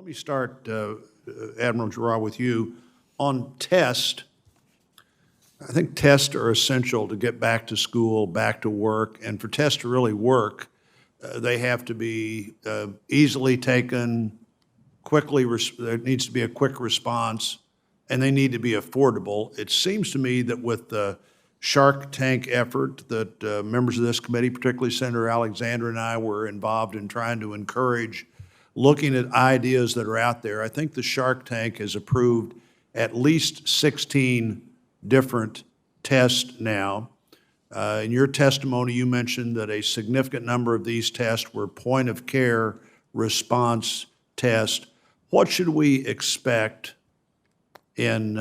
me start, Admiral Giroir, with you. On test, I think tests are essential to get back to school, back to work, and for tests to really work, they have to be easily taken, quickly, there needs to be a quick response, and they need to be affordable. It seems to me that with the Shark Tank effort that members of this committee, particularly Senator Alexander and I, were involved in trying to encourage, looking at ideas that are out there. I think the Shark Tank has approved at least 16 different tests now. In your testimony, you mentioned that a significant number of these tests were point-of-care response tests. What should we expect in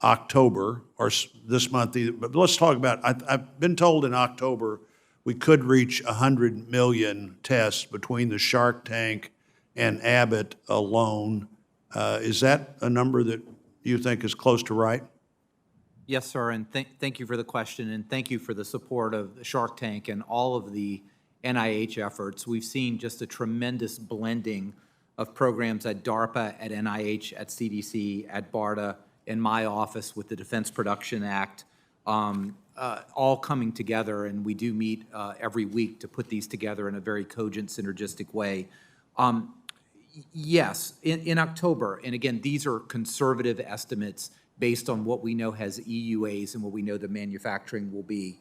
October or this month? But let's talk about, I've been told in October we could reach 100 million tests between the Shark Tank and Abbott alone. Is that a number that you think is close to right? Yes, sir, and thank you for the question, and thank you for the support of the Shark Tank and all of the NIH efforts. We've seen just a tremendous blending of programs at DARPA, at NIH, at CDC, at BARDA, in my office with the Defense Production Act, all coming together, and we do meet every week to put these together in a very cogent, synergistic way. Yes, in October, and again, these are conservative estimates based on what we know has EUAs and what we know the manufacturing will be.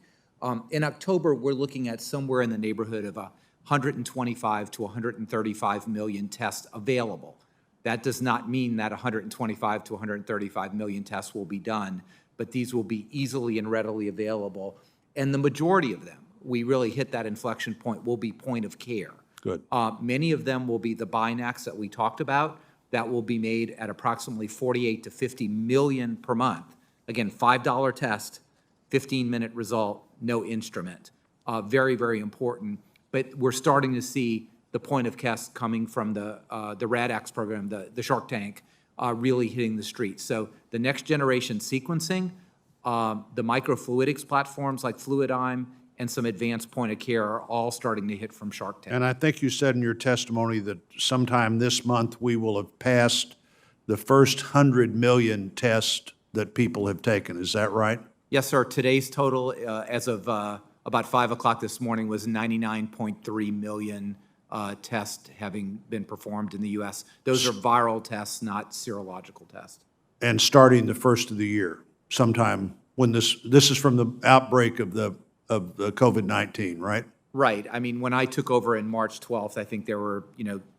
In October, we're looking at somewhere in the neighborhood of 125 to 135 million tests available. That does not mean that 125 to 135 million tests will be done, but these will be easily and readily available. And the majority of them, we really hit that inflection point, will be point of care. Good. Many of them will be the binacs that we talked about that will be made at approximately 48 to 50 million per month. Again, $5 test, 15-minute result, no instrument. Very, very important. But we're starting to see the point of care coming from the RADx program, the Shark Tank, really hitting the streets. So the next generation sequencing, the microfluidics platforms like Fluidigm, and some advanced point of care are all starting to hit from Shark Tank. And I think you said in your testimony that sometime this month we will have passed the first 100 million tests that people have taken. Is that right? Yes, sir. Today's total, as of about 5 o'clock this morning, was 99.3 million tests having been performed in the U.S. Those are viral tests, not serological tests. And starting the first of the year, sometime when this is from the outbreak of the COVID-19, right? Right. I mean, when I took over in March 12th, I think there were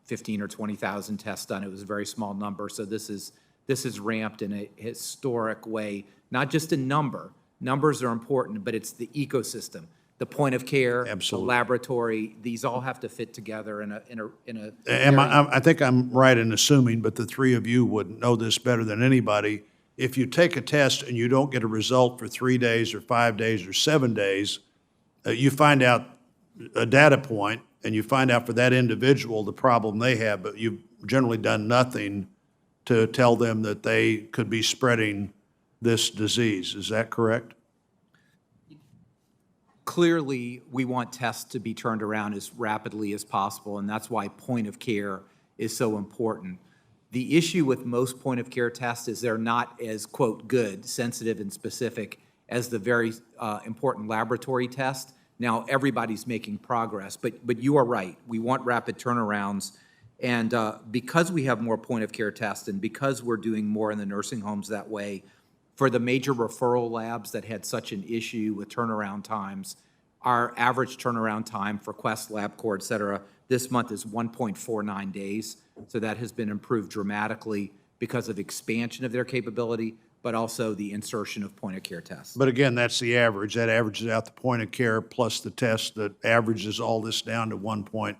15 or 20,000 tests done. It was a very small number. So this is ramped in a historic way, not just in number. Numbers are important, but it's the ecosystem, the point of care, absolutely, the laboratory. These all have to fit together in a. I think I'm right in assuming, but the three of you would know this better than anybody. If you take a test and you don't get a result for 3 days or 5 days or 7 days, you find out a data point and you find out for that individual the problem they have, but you've generally done nothing to tell them that they could be spreading this disease. Is that correct? Clearly, we want tests to be turned around as rapidly as possible, and that's why point of care is so important. The issue with most point-of-care tests is they're not as, quote, good, sensitive, and specific as the very important laboratory test. Now, everybody's making progress, but you are right. We want rapid turnarounds. And because we have more point-of-care tests and because we're doing more in the nursing homes that way, for the major referral labs that had such an issue with turnaround times, our average turnaround time for Quest, LabCorp, et cetera, this month is 1.49 days. So that has been improved dramatically because of expansion of their capability, but also the insertion of point-of-care tests. But again, that's the average. That averages out the point of care plus the test that averages all this down to 1 point.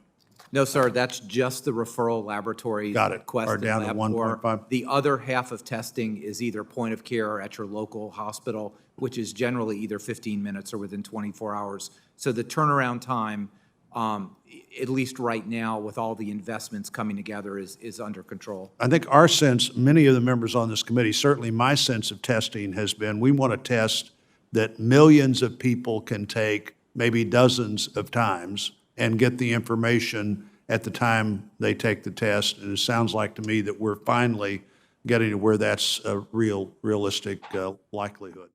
No, sir, that's just the referral laboratories. Got it. Quest Or down to 1.5. The other half of testing is either point of care or at your local hospital, which is generally either 15 minutes or within 24 hours. So the turnaround time, at least right now, with all the investments coming together, is under control. I think our sense, many of the members on this committee, certainly my sense of testing has been we want a test that millions of people can take maybe dozens of times and get the information at the time they take the test. And it sounds like to me that we're finally getting to where that's a realistic likelihood.